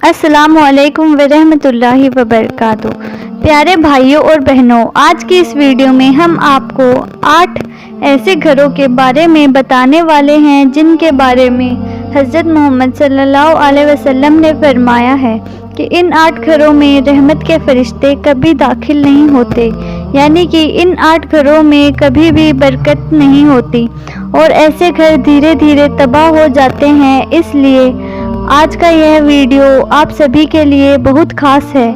अस्सलामु अलैकुम वरहमतुल्लाहि वबरकातुह। प्यारे भाइयों और बहनों, आज की इस वीडियो में हम आपको 8 ऐसे घरों के बारे में बताने वाले हैं जिनके बारे में हज़रत मोहम्मद सल्लल्लाहु अलैहि वसल्लम ने फरमाया है कि इन 8 घरों में रहमत के फरिश्ते कभी दाखिल नहीं होते, यानी कि इन 8 घरों में कभी भी बरकत नहीं होती और ऐसे घर धीरे धीरे तबाह हो जाते हैं। इसलिए आज का यह वीडियो आप सभी के लिए बहुत ख़ास है,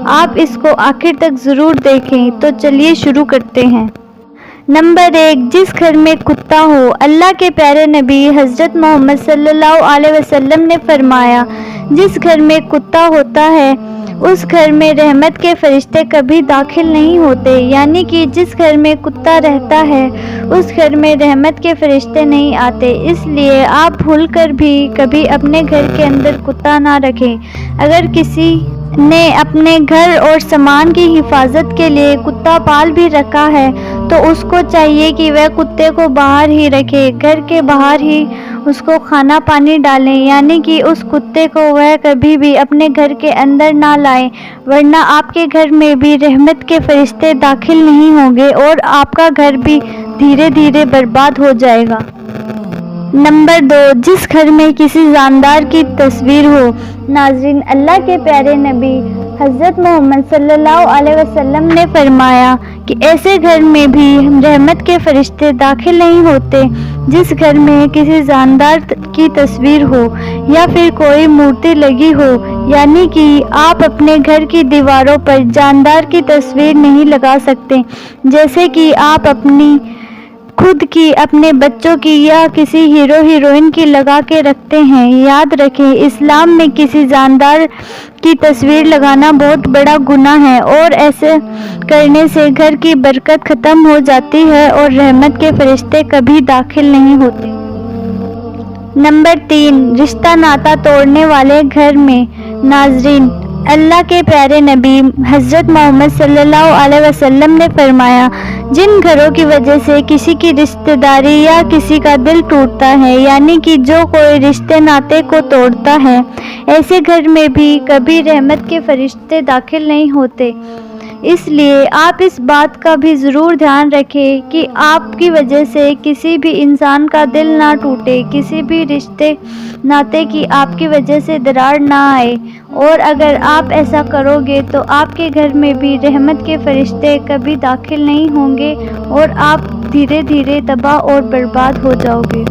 आप इसको आखिर तक ज़रूर देखें। तो चलिए शुरू करते हैं। नंबर 1, जिस घर में कुत्ता हो। अल्लाह के प्यारे नबी हज़रत मोहम्मद सल्लल्लाहु अलैहि वसल्लम ने फरमाया, जिस घर में कुत्ता होता है उस घर में रहमत के फरिश्ते कभी दाखिल नहीं होते, यानी कि जिस घर में कुत्ता रहता है उस घर में रहमत के फरिश्ते नहीं आते। इसलिए आप भूलकर भी कभी अपने घर के अंदर कुत्ता ना रखें। अगर किसी ने अपने घर और सामान की हिफाजत के लिए कुत्ता पाल भी रखा है तो उसको चाहिए कि वह कुत्ते को बाहर ही रखे, घर के बाहर ही उसको खाना पानी डालें, यानी कि उस कुत्ते को वह कभी भी अपने घर के अंदर ना लाएं, वरना आपके घर में भी रहमत के फरिश्ते दाखिल नहीं होंगे और आपका घर भी धीरे धीरे बर्बाद हो जाएगा। नंबर 2, जिस घर में किसी जानदार की तस्वीर हो। नाज़रीन, अल्लाह के प्यारे नबी हज़रत मोहम्मद सल्लल्लाहु अलैहि वसल्लम ने फरमाया कि ऐसे घर में भी रहमत के फरिश्ते दाखिल नहीं होते जिस घर में किसी जानदार की तस्वीर हो या फिर कोई मूर्ति लगी हो, यानी कि आप अपने घर की दीवारों पर जानदार की तस्वीर नहीं लगा सकते, जैसे कि आप अपनी खुद की, अपने बच्चों की या किसी हीरो हीरोइन की लगा के रखते हैं। याद रखें, इस्लाम में किसी जानदार की तस्वीर लगाना बहुत बड़ा गुनाह है और ऐसे करने से घर की बरकत ख़त्म हो जाती है और रहमत के फरिश्ते कभी दाखिल नहीं होते। नंबर 3, रिश्ता नाता तोड़ने वाले घर में। नाज़रीन, अल्लाह के प्यारे नबी हज़रत मोहम्मद सल्लल्लाहु अलैहि वसल्लम ने फरमाया, जिन घरों की वजह से किसी की रिश्तेदारी या किसी का दिल टूटता है, यानी कि जो कोई रिश्ते नाते को तोड़ता है, ऐसे घर में भी कभी रहमत के फरिश्ते दाखिल नहीं होते। इसलिए आप इस बात का भी ज़रूर ध्यान रखें कि आपकी वजह से किसी भी इंसान का दिल ना टूटे, किसी भी रिश्ते नाते की आपकी वजह से दरार ना आए, और अगर आप ऐसा करोगे तो आपके घर में भी रहमत के फरिश्ते कभी दाखिल नहीं होंगे और आप धीरे धीरे तबाह और बर्बाद हो जाओगे।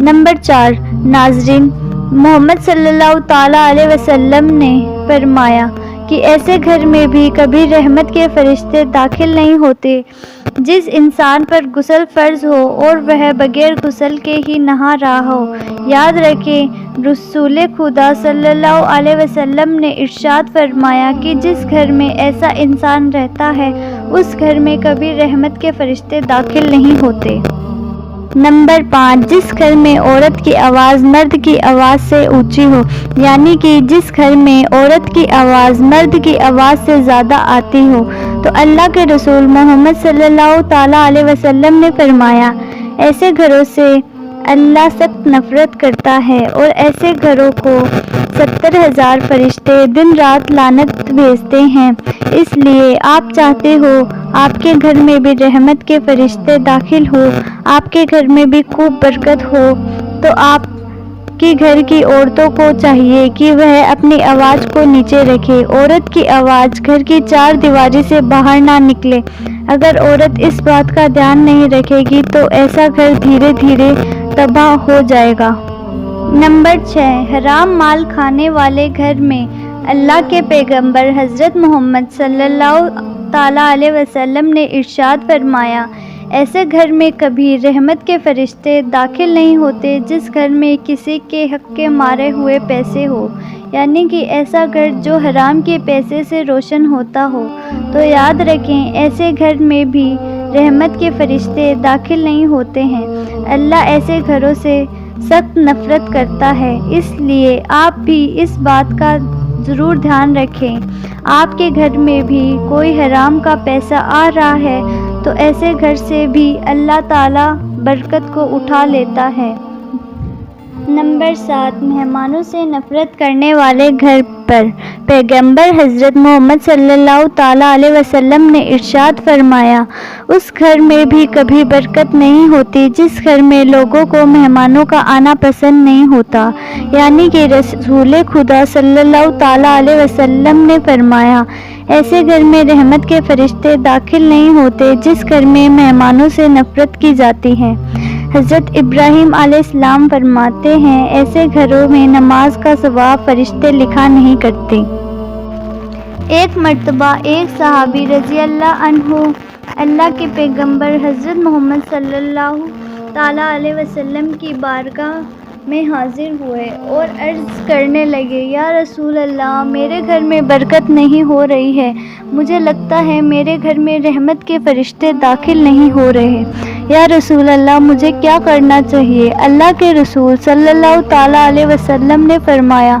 नंबर 4, नाज़रीन, मोहम्मद सल्लल्लाहु ताला अलैहि वसल्लम ने फरमाया कि ऐसे घर में भी कभी रहमत के फरिश्ते दाखिल नहीं होते जिस इंसान पर गुस्ल फ़र्ज़ हो और वह बगैर गुस्ल के ही नहा रहा हो। याद रखें, रसूल खुदा सल्लल्लाहु अलैहि वसल्लम ने इरशाद फरमाया कि जिस घर में ऐसा इंसान रहता है उस घर में कभी रहमत के फरिश्ते दाखिल नहीं होते। नंबर 5, जिस घर में औरत की आवाज़ मर्द की आवाज़ से ऊंची हो, यानी कि जिस घर में औरत की आवाज़ मर्द की आवाज़ से ज़्यादा आती हो। तो अल्लाह के रसूल मोहम्मद सल्लल्लाहु ताला अलैहि वसल्लम ने फरमाया, ऐसे घरों से अल्लाह सख्त नफ़रत करता है और ऐसे घरों को 70,000 फरिश्ते दिन रात लानत भेजते हैं। इसलिए आप चाहते हो आपके घर में भी रहमत के फरिश्ते दाखिल हो, आपके घर में भी खूब बरकत हो, तो आपकी घर की औरतों को चाहिए कि वह अपनी आवाज़ को नीचे रखे। औरत की आवाज़ घर की 4 दीवारी से बाहर ना निकले। अगर औरत इस बात का ध्यान नहीं रखेगी तो ऐसा घर धीरे धीरे तबाह हो जाएगा। नंबर 6, हराम माल खाने वाले घर में। अल्लाह के पैगंबर हज़रत मोहम्मद सल्लल्लाहु ताला अलैहि वसल्लम ने इरशाद फरमाया, ऐसे घर में कभी रहमत के फरिश्ते दाखिल नहीं होते जिस घर में किसी के हक के मारे हुए पैसे हो, यानी कि ऐसा घर जो हराम के पैसे से रोशन होता हो। तो याद रखें, ऐसे घर में भी रहमत के फरिश्ते दाखिल नहीं होते हैं। अल्लाह ऐसे घरों से सख्त नफ़रत करता है। इसलिए आप भी इस बात का ज़रूर ध्यान रखें, आपके घर में भी कोई हराम का पैसा आ रहा है तो ऐसे घर से भी अल्लाह ताला बरकत को उठा लेता है। نمبر 7، مہمانوں سے نفرت کرنے والے گھر پر پیغمبر حضرت محمد صلی اللہ تعالیٰ علیہ وسلم نے ارشاد فرمایا، اس گھر میں بھی کبھی برکت نہیں ہوتی جس گھر میں لوگوں کو مہمانوں کا آنا پسند نہیں ہوتا۔ یعنی کہ رسول خدا صلی اللہ تعالیٰ علیہ وسلم نے فرمایا، ایسے گھر میں رحمت کے فرشتے داخل نہیں ہوتے جس گھر میں مہمانوں سے نفرت کی جاتی ہے۔ حضرت ابراہیم علیہ السلام فرماتے ہیں، ایسے گھروں میں نماز کا ثواب فرشتے لکھا نہیں کرتے۔ ایک مرتبہ ایک صحابی رضی اللہ عنہ اللہ کے پیغمبر حضرت محمد صلی اللہ تعالیٰ علیہ وسلم کی بارگاہ میں حاضر ہوئے اور عرض کرنے لگے، یا رسول اللہ، میرے گھر میں برکت نہیں ہو رہی ہے، مجھے لگتا ہے میرے گھر میں رحمت کے فرشتے داخل نہیں ہو رہے، یا رسول اللہ مجھے کیا کرنا چاہیے؟ اللہ کے رسول صلی اللہ تعالیٰ علیہ وسلم نے فرمایا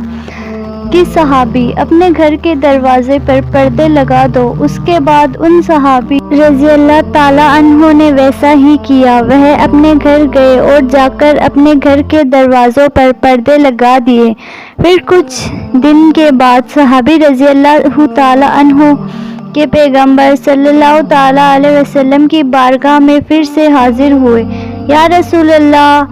کہ صحابی اپنے گھر کے دروازے پر پردے لگا دو۔ اس کے بعد ان صحابی رضی اللہ تعالیٰ عنہ نے ویسا ہی کیا، وہ اپنے گھر گئے اور جا کر اپنے گھر کے دروازوں پر پردے لگا دیے۔ پھر کچھ دن کے بعد صحابی رضی اللہ تعالیٰ عنہ کے پیغمبر صلی اللہ تعالیٰ علیہ وسلم کی بارگاہ میں پھر سے حاضر ہوئے، یا رسول اللہ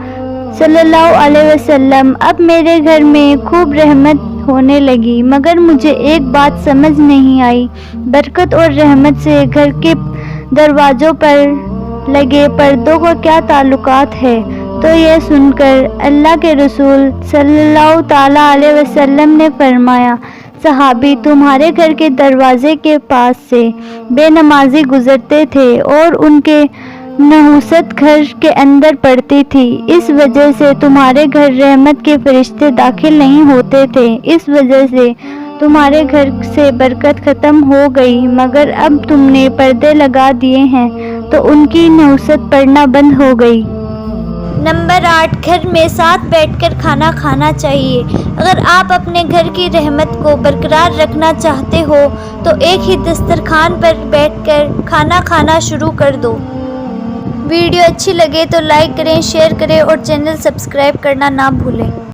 صلی اللہ علیہ وسلم، اب میرے گھر میں خوب رحمت ہونے لگی، مگر مجھے ایک بات سمجھ نہیں آئی، برکت اور رحمت سے گھر کے دروازوں پر لگے پردوں کا کیا تعلقات ہے؟ تو یہ سن کر اللہ کے رسول صلی اللہ تعالیٰ علیہ وسلم نے فرمایا، صحابی تمہارے گھر کے دروازے کے پاس سے بے نمازی گزرتے تھے اور ان کے نحوست گھر کے اندر پڑتی تھی، اس وجہ سے تمہارے گھر رحمت کے فرشتے داخل نہیں ہوتے تھے، اس وجہ سے تمہارے گھر سے برکت ختم ہو گئی، مگر اب تم نے پردے لگا دیے ہیں تو ان کی نحوست پڑنا بند ہو گئی۔ نمبر 8، گھر میں ساتھ بیٹھ کر کھانا کھانا چاہیے۔ اگر آپ اپنے گھر کی رحمت کو برقرار رکھنا چاہتے ہو تو ایک ہی دسترخوان پر بیٹھ کر کھانا کھانا شروع کر دو۔ ویڈیو اچھی لگے تو لائک کریں، شیئر کریں اور چینل سبسکرائب کرنا نہ بھولیں۔